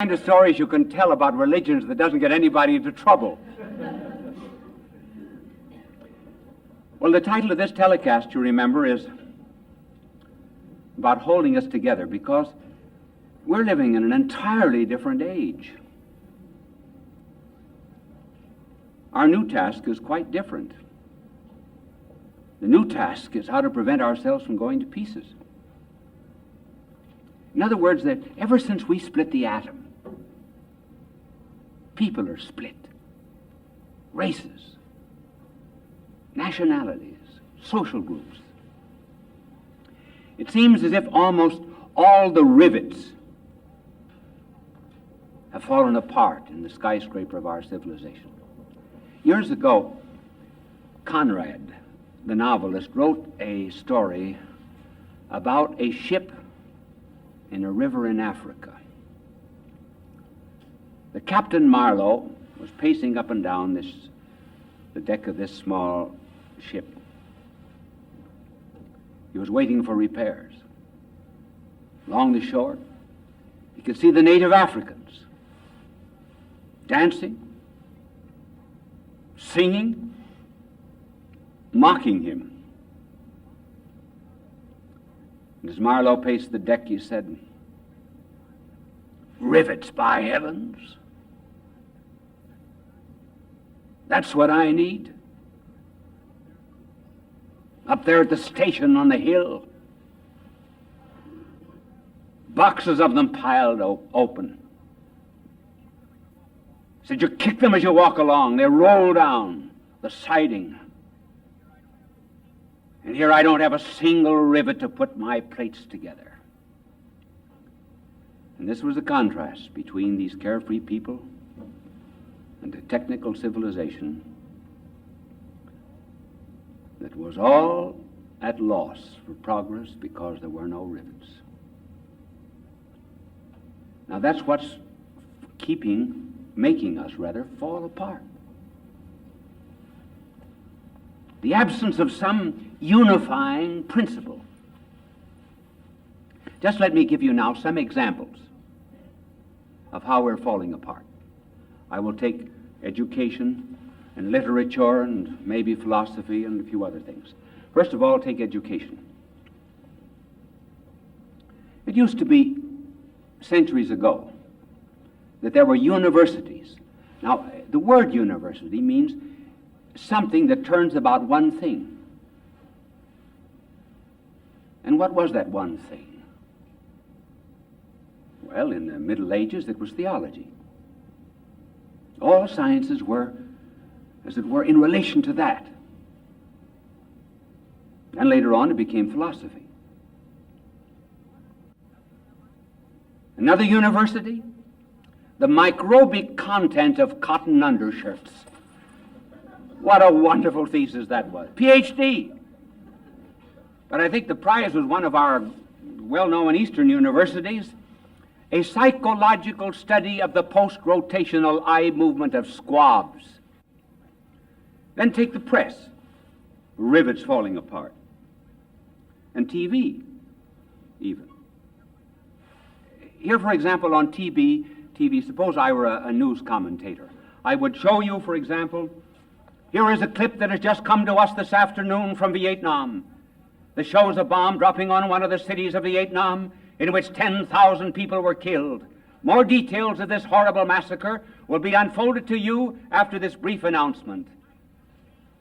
Kind of stories you can tell about religions that doesn't get anybody into trouble. Well, the title of this telecast, you remember, is about holding us together, because we're living in an entirely different age. Our new task is quite different. The new task is how to prevent ourselves from going to pieces. In other words, that ever since we split the atom, people are split. Races, nationalities, social groups. It seems as if almost all the rivets have fallen apart in the skyscraper of our civilization. Years ago, Conrad, the novelist, wrote a story about a ship in a river in Africa. The Captain Marlowe was pacing up and down the deck of this small ship. He was waiting for repairs. Along the shore, he could see the native Africans dancing, singing, mocking him. And as Marlowe paced the deck, he said, "Rivets, by heavens! That's what I need. Up there at the station on the hill, boxes of them piled open. Said you kick them as you walk along. They roll down the siding. And here I don't have a single rivet to put my plates together." And this was the contrast between these carefree people and a technical civilization that was all at loss for progress because there were no rivets. Now that's what's making us fall apart. The absence of some unifying principle. Just let me give you now some examples of how we're falling apart. I will take education and literature and maybe philosophy and a few other things. First of all, take education. It used to be centuries ago that there were universities. Now, the word university means something that turns about one thing. And what was that one thing? Well, in the Middle Ages, it was theology. All sciences were, as it were, in relation to that. And later on, it became philosophy. Another university, the microbic content of cotton undershirts. What a wonderful thesis that was. PhD. But I think the prize was one of our well-known Eastern universities, a psychological study of the post-rotational eye movement of squabs. Then take the press, rivets falling apart, and TV even. Here, for example, on TV, suppose I were a news commentator. I would show you, for example, here is a clip that has just come to us this afternoon from Vietnam. That shows a bomb dropping on one of the cities of Vietnam, in which 10,000 people were killed. More details of this horrible massacre will be unfolded to you after this brief announcement.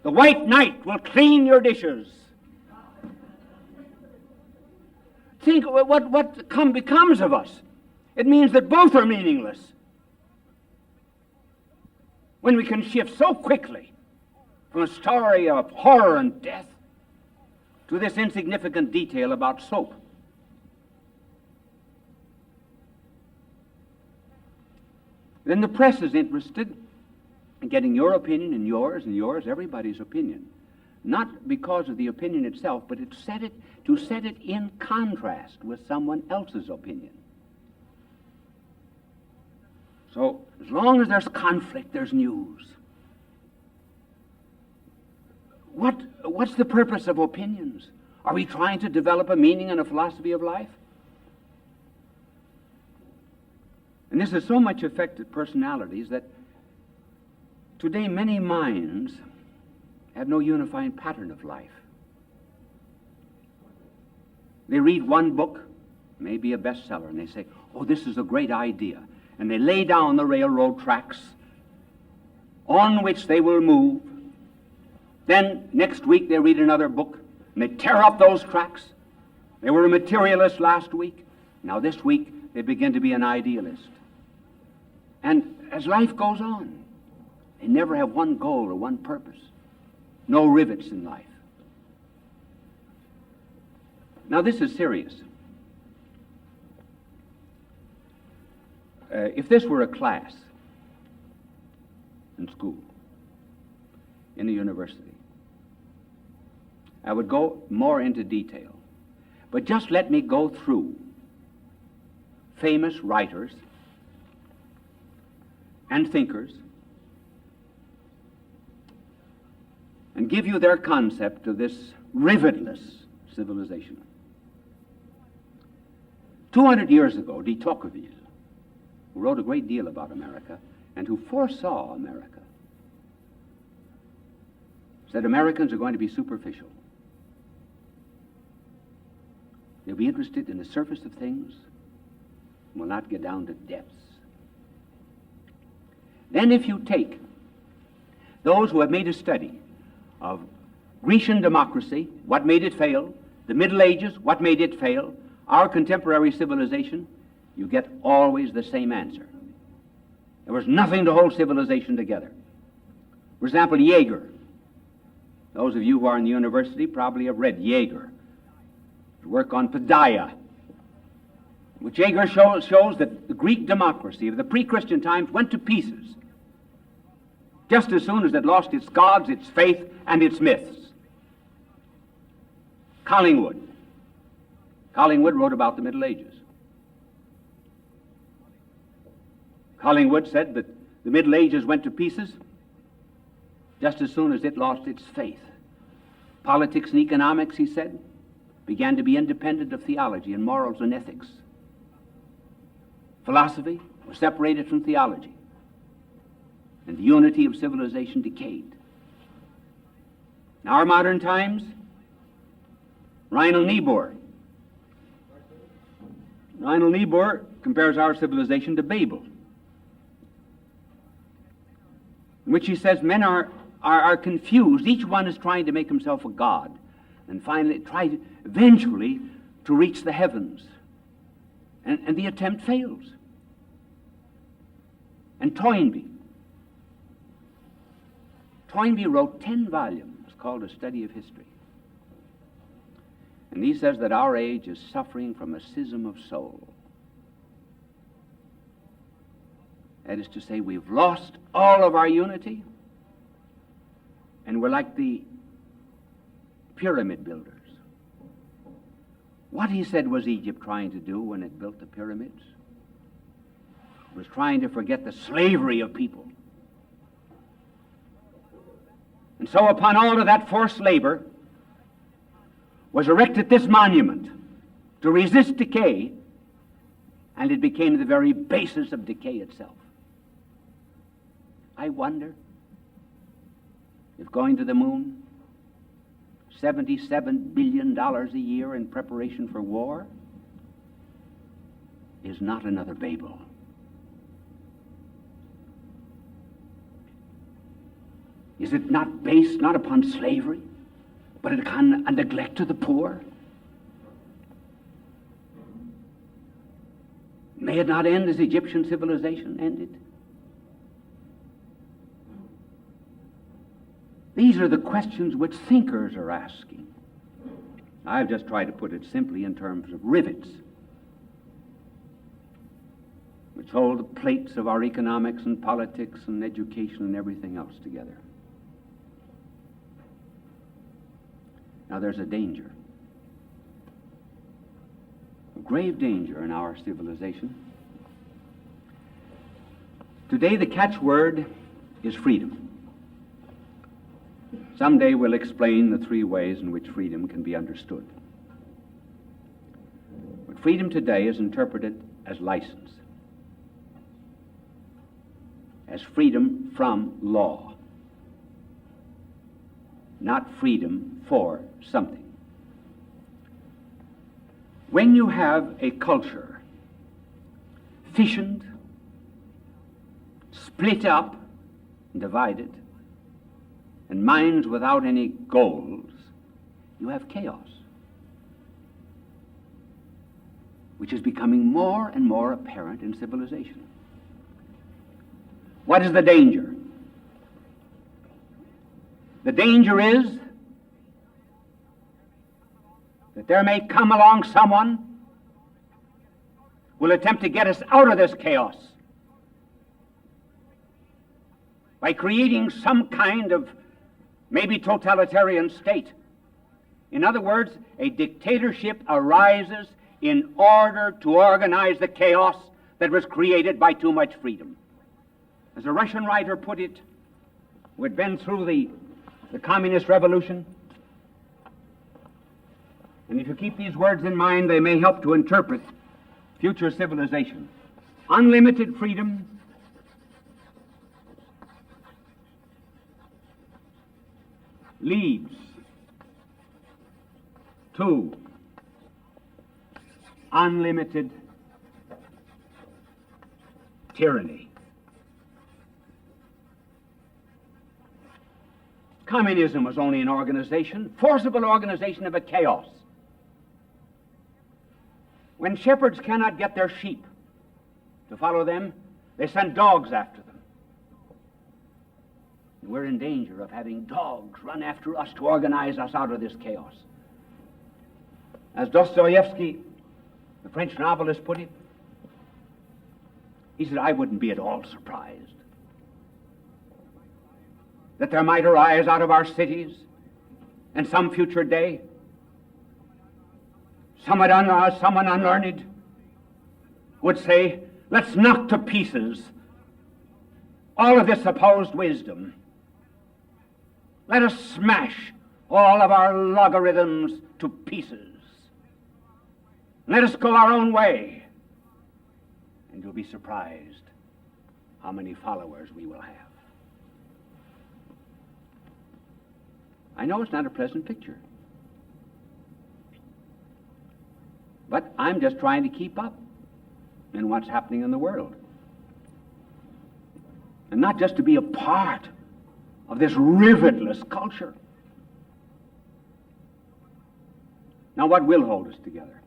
The White Knight will clean your dishes. Think what becomes of us. It means that both are meaningless. When we can shift so quickly from a story of horror and death to this insignificant detail about soap. Then the press is interested in getting your opinion and yours, everybody's opinion. Not because of the opinion itself, but to set it in contrast with someone else's opinion. So as long as there's conflict, there's news. What's the purpose of opinions? Are we trying to develop a meaning and a philosophy of life? And this has so much affected personalities that today many minds have no unifying pattern of life. They read one book, maybe a bestseller, and they say, oh, this is a great idea. And they lay down the railroad tracks on which they will move. Then next week they read another book, and they tear up those tracks. They were a materialist last week. Now this week they begin to be an idealist. And as life goes on, they never have one goal or one purpose. No rivets in life. Now this is serious. If this were a class in school, in a university, I would go more into detail. But just let me go through famous writers and thinkers and give you their concept of this rivetless civilization. 200 years ago, de Tocqueville, who wrote a great deal about America and who foresaw America, said Americans are going to be superficial. They'll be interested in the surface of things and will not get down to depths. Then if you take those who have made a study of Grecian democracy, what made it fail, the Middle Ages, what made it fail, our contemporary civilization, you get always the same answer. There was nothing to hold civilization together. For example, Jaeger. Those of you who are in the university probably have read Jaeger. His work on Padaya, which Jaeger shows that the Greek democracy of the pre-Christian times went to pieces just as soon as it lost its gods, its faith, and its myths. Collingwood wrote about the Middle Ages. Collingwood said that the Middle Ages went to pieces just as soon as it lost its faith. Politics and economics, he said, began to be independent of theology and morals and ethics. Philosophy was separated from theology, and the unity of civilization decayed. In our modern times, Reinhold Niebuhr compares our civilization to Babel, in which he says men are confused. Each one is trying to make himself a god, and finally eventually to reach the heavens. And the attempt fails. And Toynbee wrote 10 volumes called A Study of History. And he says that our age is suffering from a schism of soul. That is to say, we've lost all of our unity, and we're like the pyramid builders. What, he said, was Egypt trying to do when it built the pyramids? It was trying to forget the slavery of people. And so upon all of that forced labor was erected this monument to resist decay, and it became the very basis of decay itself. I wonder if going to the moon, $77 billion a year in preparation for war, is not another Babel. Is it not based not upon slavery, but upon a neglect of the poor? May it not end as Egyptian civilization ended? These are the questions which thinkers are asking. I've just tried to put it simply in terms of rivets, which hold the plates of our economics and politics and education and everything else together. Now there's a danger, a grave danger in our civilization. Today the catchword is freedom. Someday we'll explain the 3 ways in which freedom can be understood. But freedom today is interpreted as license. as freedom from law, not freedom for something. When you have a culture fissioned, split up, and divided, and minds without any goals, you have chaos, which is becoming more and more apparent in civilization. What is the danger? The danger is that there may come along someone who will attempt to get us out of this chaos by creating some kind of maybe totalitarian state. In other words, a dictatorship arises in order to organize the chaos that was created by too much freedom. As a Russian writer put it, who had been through the communist revolution, and if you keep these words in mind, they may help to interpret future civilization. Unlimited freedom leads to unlimited tyranny. Communism was only an organization, forcible organization of a chaos. When shepherds cannot get their sheep to follow them, they send dogs after them. And we're in danger of having dogs run after us to organize us out of this chaos. As Dostoevsky, the French novelist, put it, he said, I wouldn't be at all surprised that there might arise out of our cities in some future day someone unlearned would say, let's knock to pieces all of this supposed wisdom. Let us smash all of our logarithms to pieces. Let us go our own way. And you'll be surprised how many followers we will have. I know it's not a pleasant picture, but I'm just trying to keep up in what's happening in the world. And not just to be a part of this rivetless culture. Now, what will hold us together?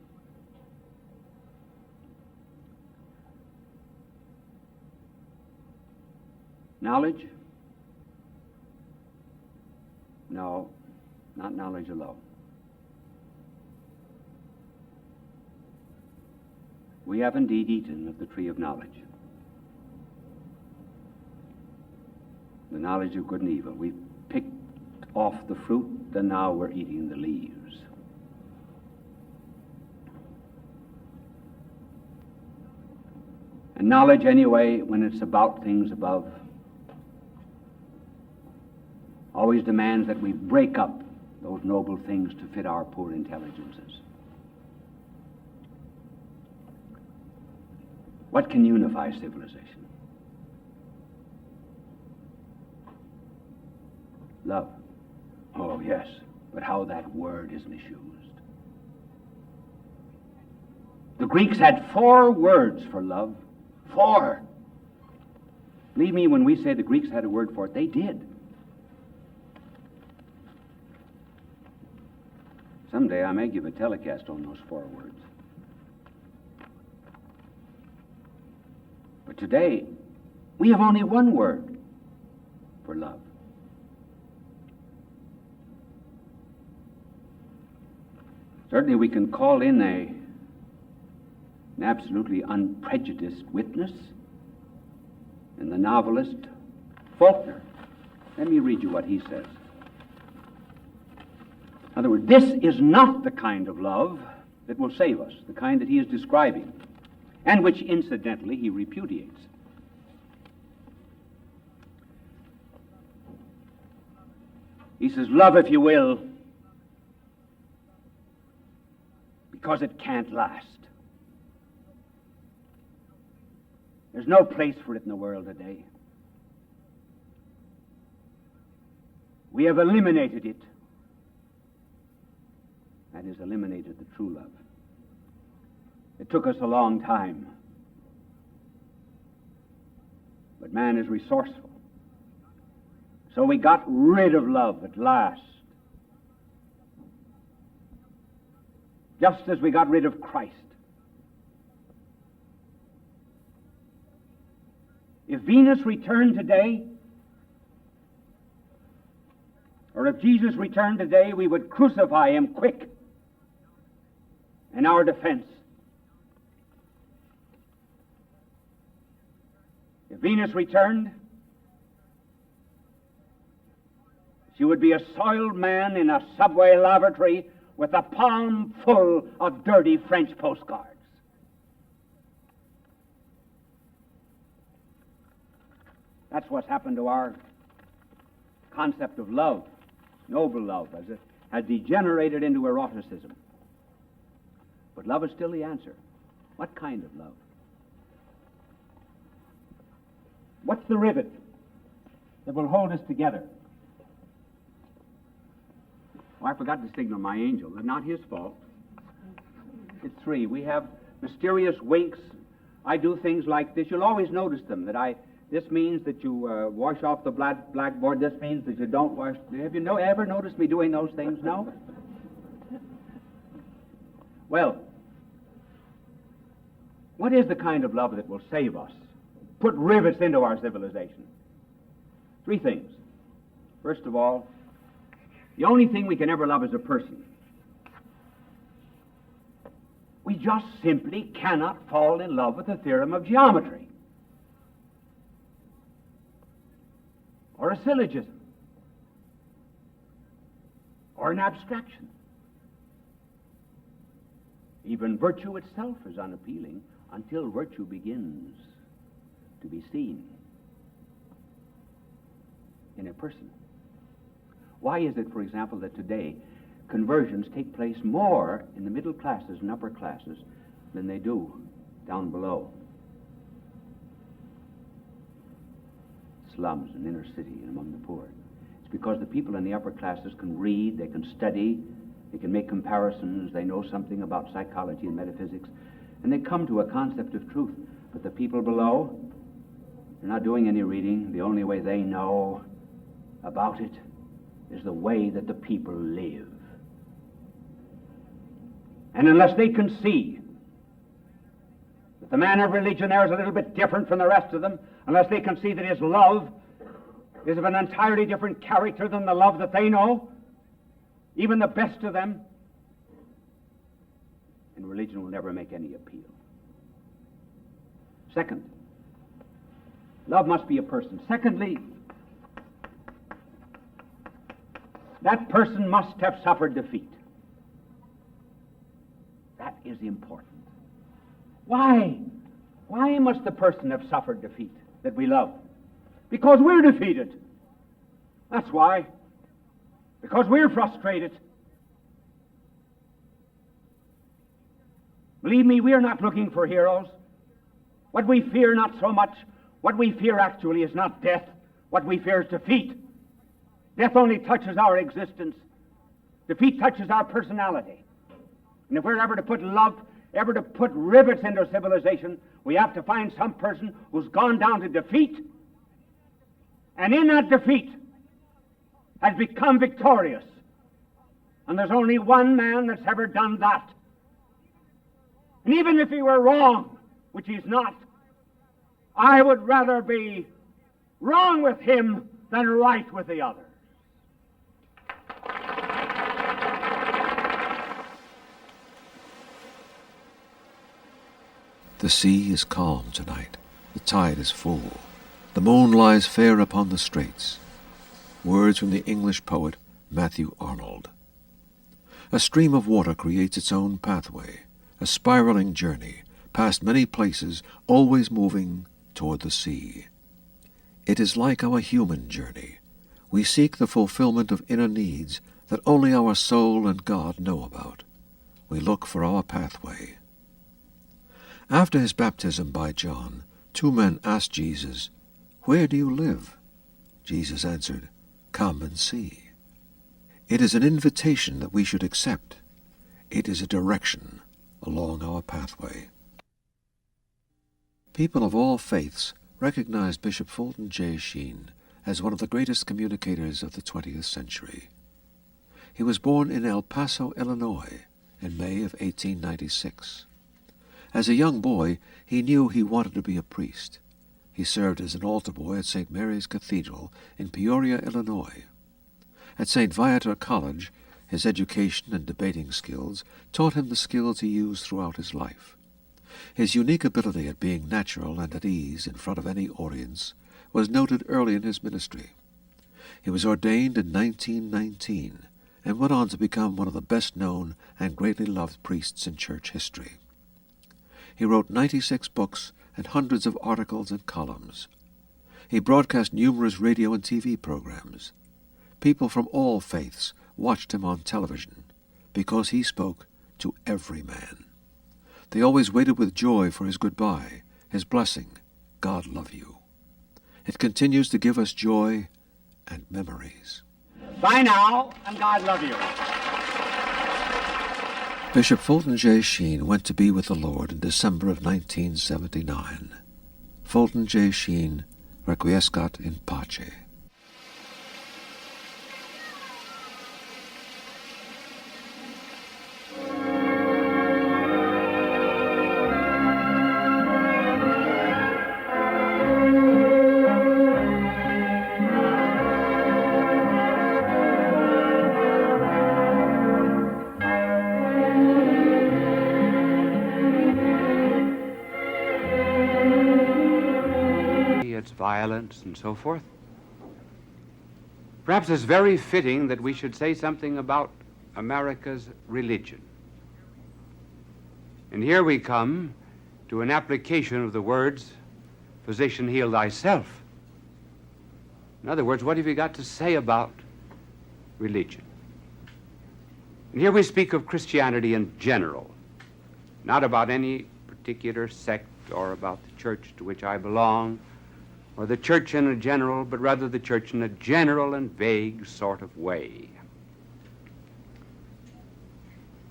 Knowledge? No, not knowledge alone. We have indeed eaten of the tree of knowledge, the knowledge of good and evil. We've picked off the fruit, and now we're eating the leaves. And knowledge, anyway, when it's about things above, always demands that we break up those noble things to fit our poor intelligences. What can unify civilization? Love. Oh, yes, but how that word is misused. The Greeks had 4 words for love. 4. Believe me, when we say the Greeks had a word for it, they did. Someday I may give a telecast on those 4 words. But today, we have only 1 word for love. Certainly we can call in an absolutely unprejudiced witness in the novelist Faulkner. Let me read you what he says. In other words, this is not the kind of love that will save us, the kind that he is describing, and which, incidentally, he repudiates. He says, love, if you will, because it can't last. There's no place for it in the world today. We have eliminated it. That is, eliminated the true love. It took us a long time. But man is resourceful. So we got rid of love at last. Just as we got rid of Christ. If Venus returned today, or if Jesus returned today, we would crucify him quick in our defense. If Venus returned, she would be a soiled man in a subway lavatory with a palm full of dirty French postcards. That's what's happened to our concept of love, noble love, as it has degenerated into eroticism. But love is still the answer. What kind of love? What's the rivet that will hold us together? Oh, I forgot to signal my angel. It's not his fault. It's 3. We have mysterious winks. I do things like this. You'll always notice them. This means that you wash off the blackboard. This means that you don't wash. Have you ever noticed me doing those things? No? Well, what is the kind of love that will save us? Put rivets into our civilization. 3 things. First of all, the only thing we can ever love is a person. We just simply cannot fall in love with the theorem of geometry or a syllogism or an abstraction. Even virtue itself is unappealing until virtue begins to be seen in a person. Why is it, for example, that today conversions take place more in the middle classes and upper classes than they do down below? Slums and inner city and among the poor. It's because the people in the upper classes can read, they can study, they can make comparisons, they know something about psychology and metaphysics, and they come to a concept of truth. But the people below, they're not doing any reading. The only way they know about it is the way that the people live. And unless they can see that the man of religion there is a little bit different from the rest of them, unless they can see that his love is of an entirely different character than the love that they know, even the best of them, and religion will never make any appeal. Second, love must be a person. Secondly, that person must have suffered defeat. That is important. Why? Why must the person have suffered defeat that we love? Because we're defeated. That's why. Because we're frustrated. Believe me, we are not looking for heroes. What we fear not so much, what we fear actually is not death. What we fear is defeat. Death only touches our existence. Defeat touches our personality. And if we're ever to put love, ever to put rivets into civilization, we have to find some person who's gone down to defeat, and in that defeat has become victorious. And there's only one man that's ever done that. And even if he were wrong, which he's not, I would rather be wrong with him than right with the other. The sea is calm tonight. The tide is full. The moon lies fair upon the straits. Words from the English poet Matthew Arnold. A stream of water creates its own pathway, a spiraling journey, past many places, always moving toward the sea. It is like our human journey. We seek the fulfillment of inner needs that only our soul and God know about. We look for our pathway. After his baptism by John, 2 men asked Jesus, "Where do you live?" Jesus answered, "Come and see." It is an invitation that we should accept. It is a direction along our pathway. People of all faiths recognize Bishop Fulton J. Sheen as one of the greatest communicators of the 20th century. He was born in El Paso, Illinois, in May of 1896. As a young boy, he knew he wanted to be a priest. He served as an altar boy at St. Mary's Cathedral in Peoria, Illinois. At St. Viator College, his education and debating skills taught him the skills he used throughout his life. His unique ability at being natural and at ease in front of any audience was noted early in his ministry. He was ordained in 1919 and went on to become one of the best-known and greatly loved priests in church history. He wrote 96 books and hundreds of articles and columns. He broadcast numerous radio and TV programs. People from all faiths watched him on television because he spoke to every man. They always waited with joy for his goodbye, his blessing, God love you. It continues to give us joy and memories. Bye now, and God love you. Bishop Fulton J. Sheen went to be with the Lord in December of 1979. Fulton J. Sheen, requiescat in pace. Its violence and so forth. Perhaps it's very fitting that we should say something about America's religion. And here we come to an application of the words, physician, heal thyself. In other words, what have you got to say about religion? And here we speak of Christianity in general, not about any particular sect or about the church to which I belong, or the church in a general, but rather the church in a general and vague sort of way.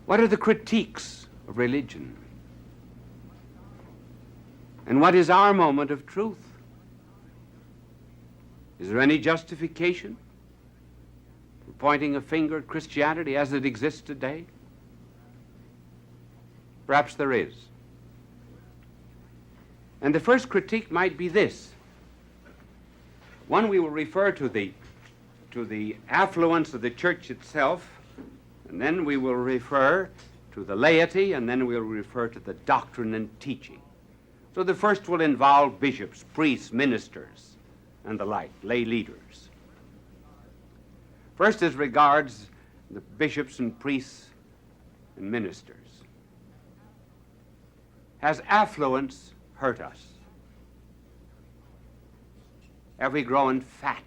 What are the critiques of religion? And what is our moment of truth? Is there any justification for pointing a finger at Christianity as it exists today? Perhaps there is. And the first critique might be this. One, we will refer to the affluence of the church itself, and then we will refer to the laity, and then we'll refer to the doctrine and teaching. So the first will involve bishops, priests, ministers, and the like, lay leaders. First, as regards the bishops and priests and ministers. Has affluence hurt us? Have we grown fat?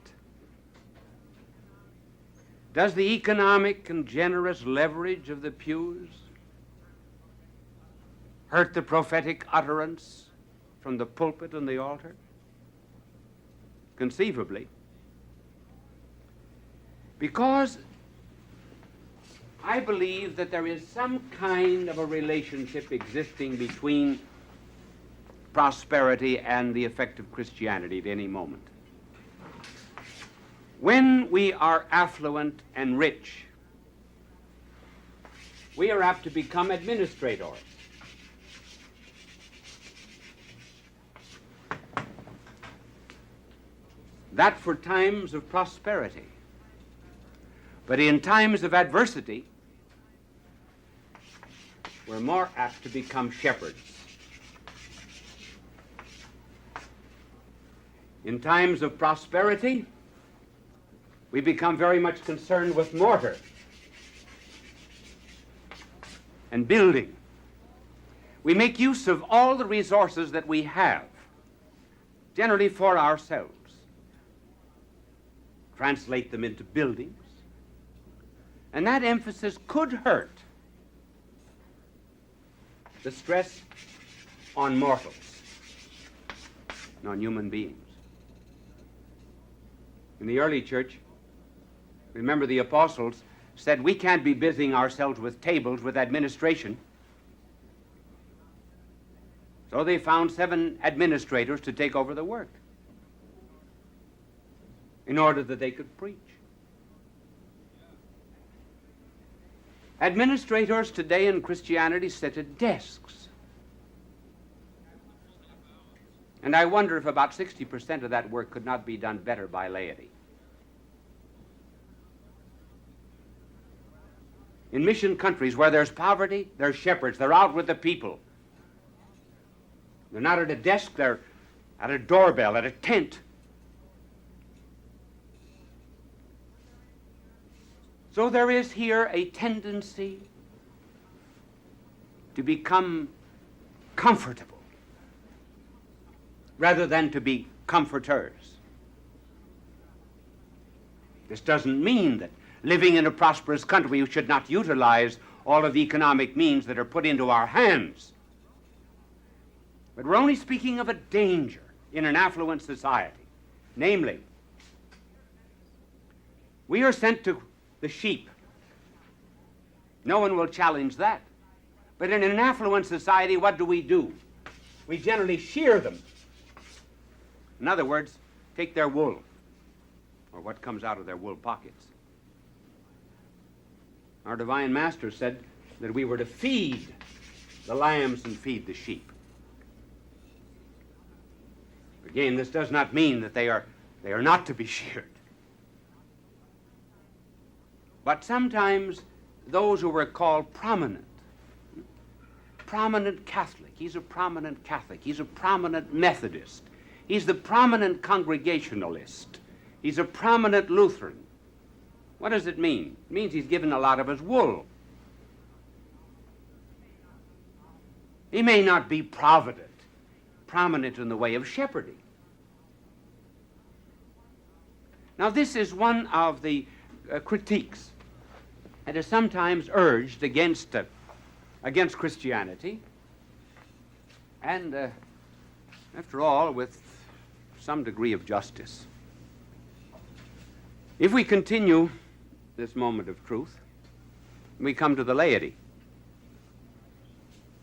Does the economic and generous leverage of the pews hurt the prophetic utterance from the pulpit and the altar? Conceivably. Because I believe that there is some kind of a relationship existing between prosperity and the effect of Christianity at any moment. When we are affluent and rich, we are apt to become administrators. That for times of prosperity. But in times of adversity, we're more apt to become shepherds. In times of prosperity, we become very much concerned with mortar and building. We make use of all the resources that we have, generally for ourselves, translate them into buildings, and that emphasis could hurt the stress on mortals, on human beings. In the early church, remember the apostles said, we can't be busying ourselves with tables, with administration. So they found 7 administrators to take over the work in order that they could preach. Administrators today in Christianity sit at desks. And I wonder if about 60% of that work could not be done better by laity. In mission countries where there's poverty, there's shepherds. They're out with the people. They're not at a desk, they're at a doorbell, at a tent. So there is here a tendency to become comfortable rather than to be comforters. This doesn't mean that living in a prosperous country we should not utilize all of the economic means that are put into our hands. But we're only speaking of a danger in an affluent society. Namely, we are sent to the sheep. No one will challenge that. But in an affluent society, what do? We generally shear them. In other words, take their wool, or what comes out of their wool pockets. Our divine master said that we were to feed the lambs and feed the sheep. Again, this does not mean that they are not to be sheared. But sometimes those who were called prominent Catholic, he's a prominent Catholic, he's a prominent Methodist, he's the prominent Congregationalist, he's a prominent Lutheran. What does it mean? It means he's given a lot of his wool. He may not be prominent in the way of shepherding. Now, this is one of the critiques that is sometimes urged against Christianity, and after all, with some degree of justice. If we continue this moment of truth, we come to the laity,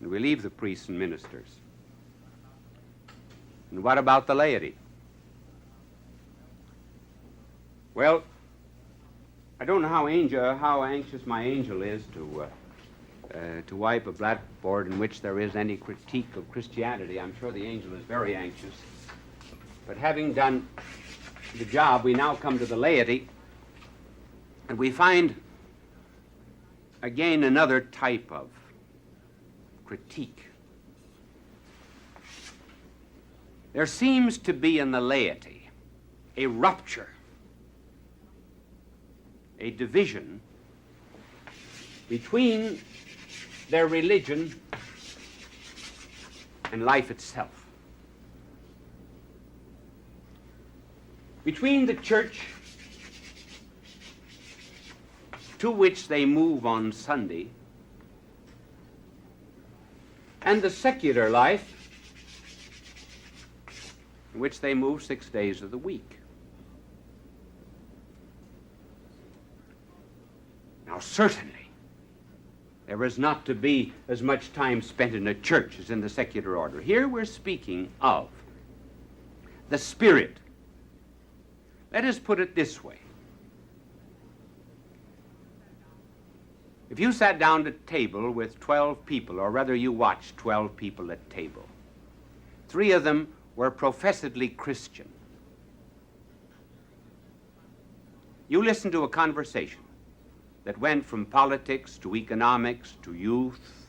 and we leave the priests and ministers. And what about the laity? Well, I don't know how anxious my angel is to wipe a blackboard in which there is any critique of Christianity. I'm sure the angel is very anxious. But having done the job, we now come to the laity, and we find again another type of critique. There seems to be in the laity a rupture, a division between their religion and life itself. Between the church to which they move on Sunday and the secular life in which they move 6 days of the week. Now, certainly, there is not to be as much time spent in a church as in the secular order. Here we're speaking of the spirit. Let us put it this way. If you sat down at table with 12 people, or rather you watched 12 people at table, 3 of them were professedly Christian. You listened to a conversation that went from politics to economics to youth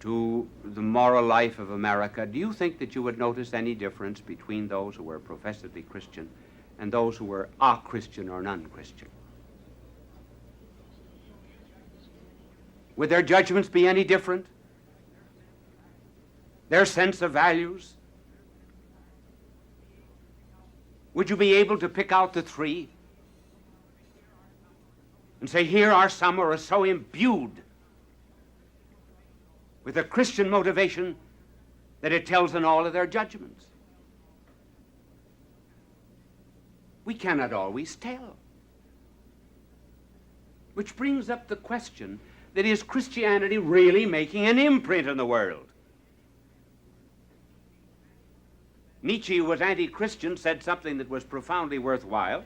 to the moral life of America. Do you think that you would notice any difference between those who were professedly Christian and those who were a-Christian or non-Christian? Would their judgments be any different? Their sense of values? Would you be able to pick out the 3 and say, here are some who are so imbued with a Christian motivation that it tells in all of their judgments? We cannot always tell. Which brings up the question that is Christianity really making an imprint in the world? Nietzsche was anti-Christian, said something that was profoundly worthwhile.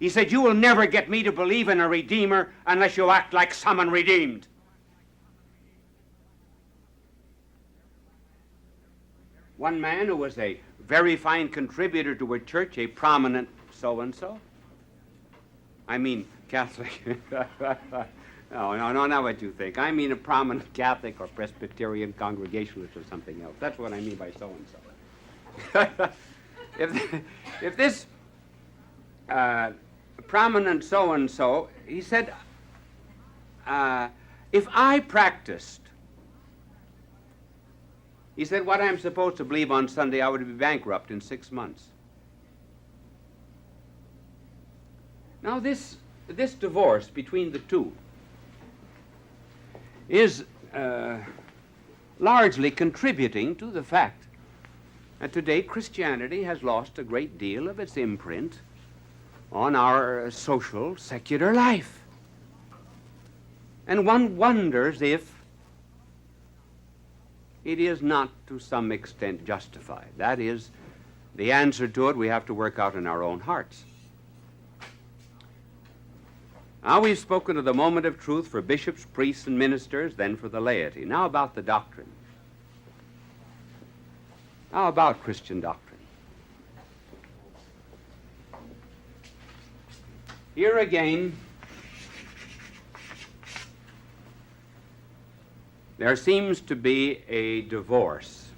He said, "You will never get me to believe in a Redeemer unless you act like someone redeemed." One man who was a very fine contributor to a church, a prominent so-and-so, I mean Catholic. No, not what you think. I mean a prominent Catholic or Presbyterian Congregationalist or something else. That's what I mean by so-and-so. if this prominent so-and-so, he said, if I practiced, he said, what I'm supposed to believe on Sunday, I would be bankrupt in 6 months. Now this divorce between the two is largely contributing to the fact that today Christianity has lost a great deal of its imprint on our social, secular life. And one wonders if it is not to some extent justified. That is, the answer to it we have to work out in our own hearts. Now we've spoken of the moment of truth for bishops, priests, and ministers, then for the laity. Now about the doctrine. How about Christian doctrine? Here again, there seems to be a divorce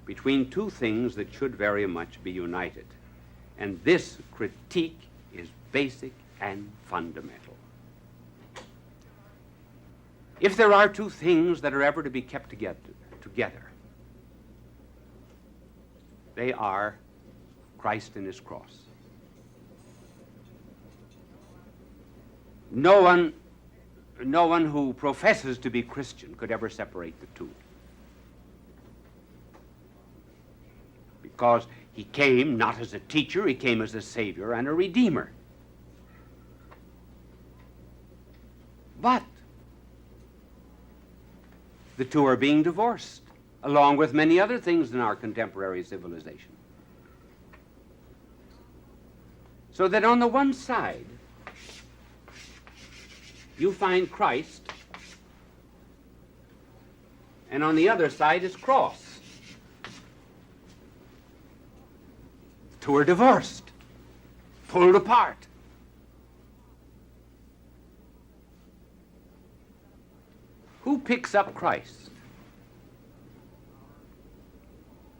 between two things that should very much be united. And this critique is basic and fundamental. If there are two things that are ever to be kept together, they are Christ and his cross. No one who professes to be Christian could ever separate the two. Because he came not as a teacher, he came as a savior and a redeemer. But the two are being divorced, along with many other things in our contemporary civilization. So that on the one side, you find Christ, and on the other side is cross. The two are divorced, pulled apart. Who picks up Christ?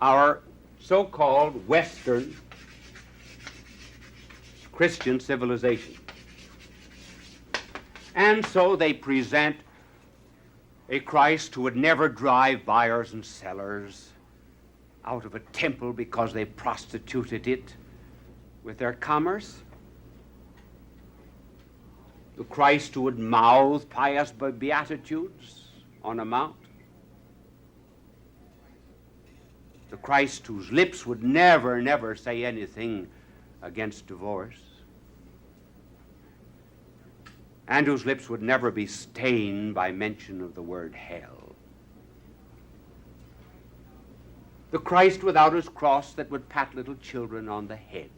Our so-called Western Christian civilization. And so they present a Christ who would never drive buyers and sellers out of a temple because they prostituted it with their commerce. The Christ who would mouth pious beatitudes on a mount. The Christ whose lips would never say anything against divorce, and whose lips would never be stained by mention of the word hell. The Christ without his cross that would pat little children on the head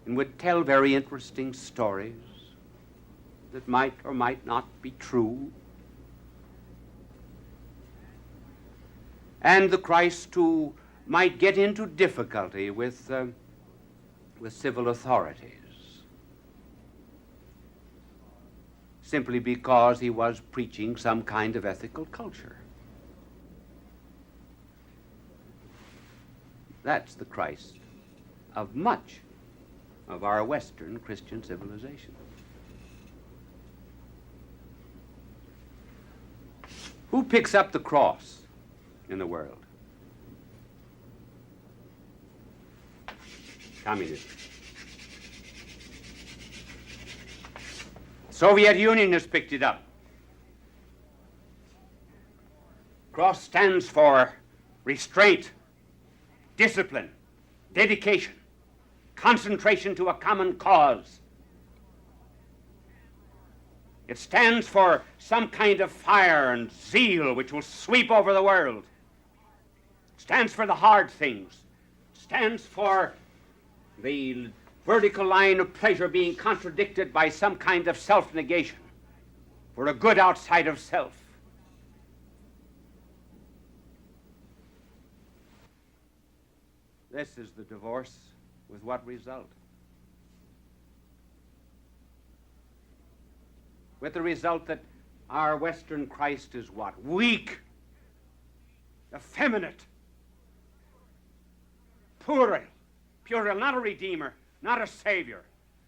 and would tell very interesting stories that might or might not be true. And the Christ who might get into difficulty with civil authorities simply because he was preaching some kind of ethical culture. That's the Christ of much of our Western Christian civilization. Who picks up the cross in the world? Communism. Soviet Union has picked it up. Cross stands for restraint, discipline, dedication. concentration to a common cause. It stands for some kind of fire and zeal which will sweep over the world. It stands for the hard things. It stands for the vertical line of pleasure being contradicted by some kind of self-negation, for a good outside of self. This is the divorce, with what result? With the result that our Western Christ is what? Weak, effeminate, puerile, not a redeemer, not a savior,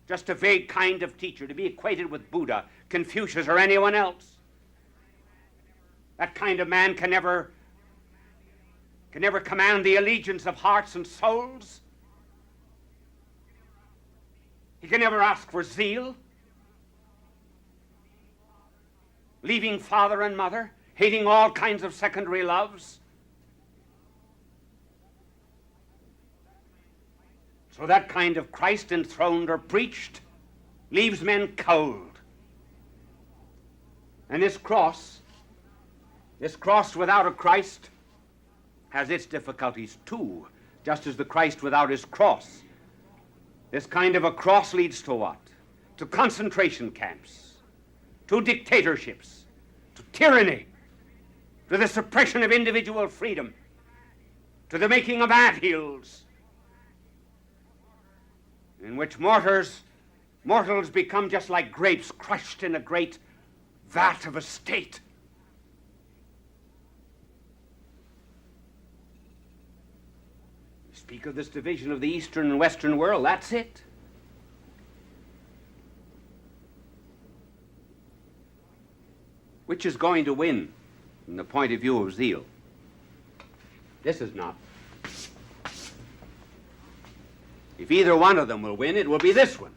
just a vague kind of teacher to be equated with Buddha, Confucius, or anyone else. That kind of man can never command the allegiance of hearts and souls. He can never ask for zeal. Leaving father and mother, hating all kinds of secondary loves. So that kind of Christ enthroned or preached leaves men cold. And this cross without a Christ, has its difficulties too, just as the Christ without his cross. This kind of a cross leads to what? To concentration camps, to dictatorships, to tyranny, to the suppression of individual freedom, to the making of anthills, in which mortals become just like grapes crushed in a great vat of a state. Speak of this division of the Eastern and Western world, that's it. Which is going to win from the point of view of zeal? This is not. If either one of them will win, it will be this one.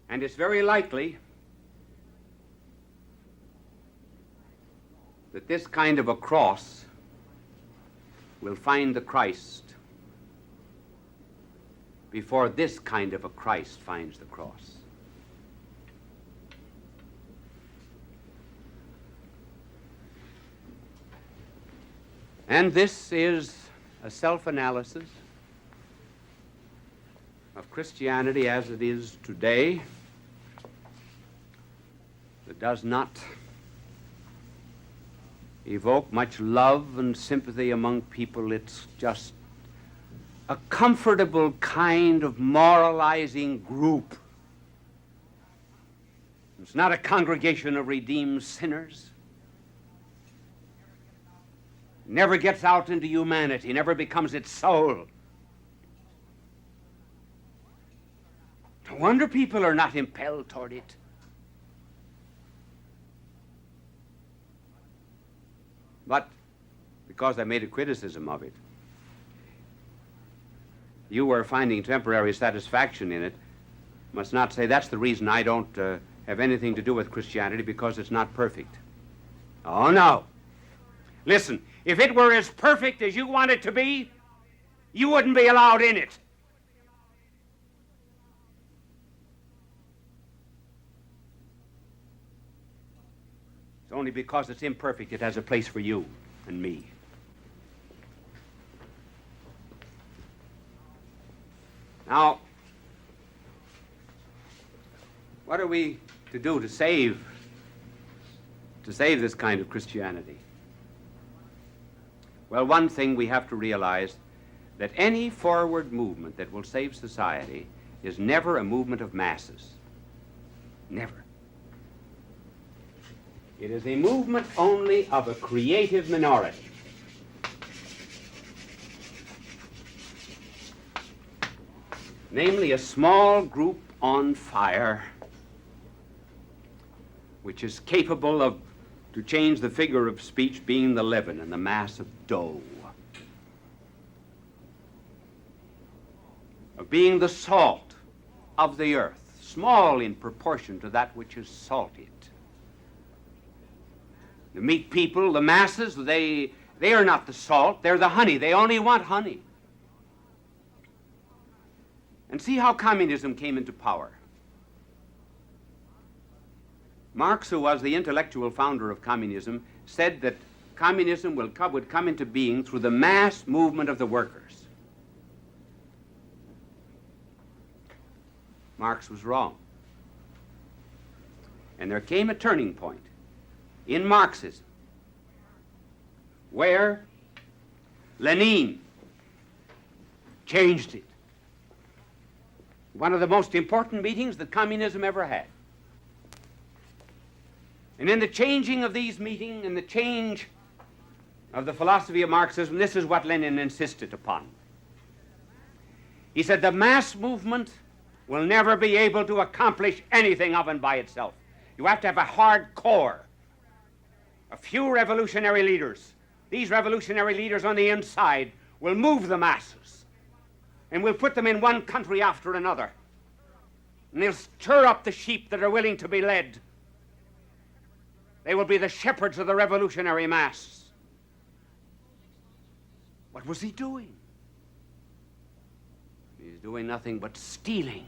And it's very likely that this kind of a cross will find the Christ before this kind of a Christ finds the cross. And this is a self-analysis of Christianity as it is today that does not evoke much love and sympathy among people. It's just a comfortable kind of moralizing group. It's not a congregation of redeemed sinners. It never gets out into humanity, never becomes its soul. No wonder people are not impelled toward it. But because I made a criticism of it, you were finding temporary satisfaction in it, must not say that's the reason I don't have anything to do with Christianity, because it's not perfect. Oh, no. Listen, if it were as perfect as you want it to be, you wouldn't be allowed in it. It's only because it's imperfect it has a place for you and me. Now, what are we to do to save this kind of Christianity? Well, one thing we have to realize, that any forward movement that will save society is never a movement of masses. Never. It is a movement only of a creative minority. Namely, a small group on fire, which is capable of, to change the figure of speech, being the leaven and the mass of dough, of being the salt of the earth, small in proportion to that which is salted. The meat people, the masses, they are not the salt, they're the honey. They only want honey. And see how communism came into power. Marx, who was the intellectual founder of communism, said that communism would come into being through the mass movement of the workers. Marx was wrong. And there came a turning point in Marxism where Lenin changed it. One of the most important meetings that communism ever had. And in the changing of these meetings and the change of the philosophy of Marxism, this is what Lenin insisted upon. He said the mass movement will never be able to accomplish anything of and by itself. You have to have a hard core, a few revolutionary leaders. These revolutionary leaders on the inside will move the masses and will put them in one country after another. And they'll stir up the sheep that are willing to be led. They will be the shepherds of the revolutionary mass. What was he doing? He's doing nothing but stealing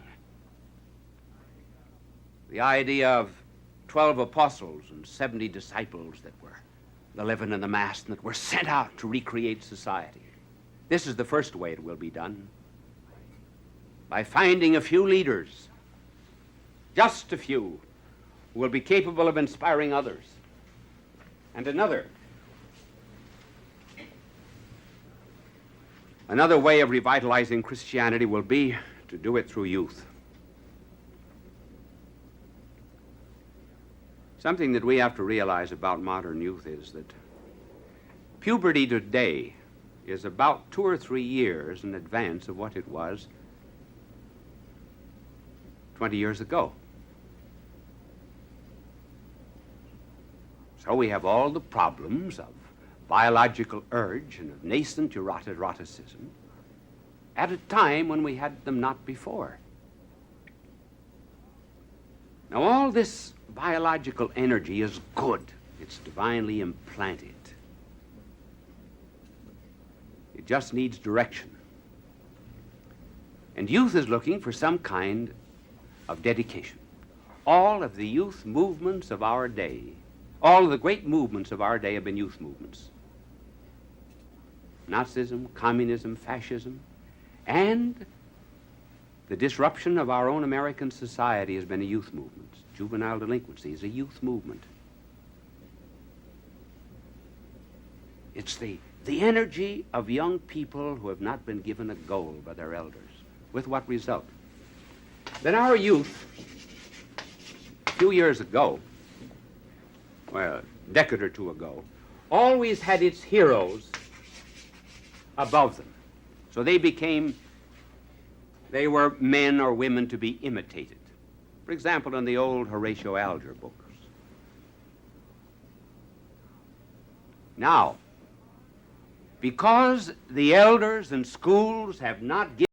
the idea of 12 apostles and 70 disciples that were the leaven in the mass and that were sent out to recreate society. This is the first way it will be done. By finding a few leaders, just a few, who will be capable of inspiring others. And another way of revitalizing Christianity will be to do it through youth. Something that we have to realize about modern youth is that puberty today is about 2 or 3 years in advance of what it was 20 years ago. So we have all the problems of biological urge and of nascent eroticism at a time when we had them not before. Now all this biological energy is good. It's divinely implanted. It just needs direction. And youth is looking for some kind of dedication. All of the youth movements of our day, all of the great movements of our day have been youth movements. Nazism, communism, fascism, and the disruption of our own American society has been a youth movement. Juvenile delinquency is a youth movement. It's the energy of young people who have not been given a goal by their elders. With what result? That our youth, a few years ago, well, a decade or two ago, always had its heroes above them. So they were men or women to be imitated. For example, in the old Horatio Alger books. Now, because the elders and schools have not given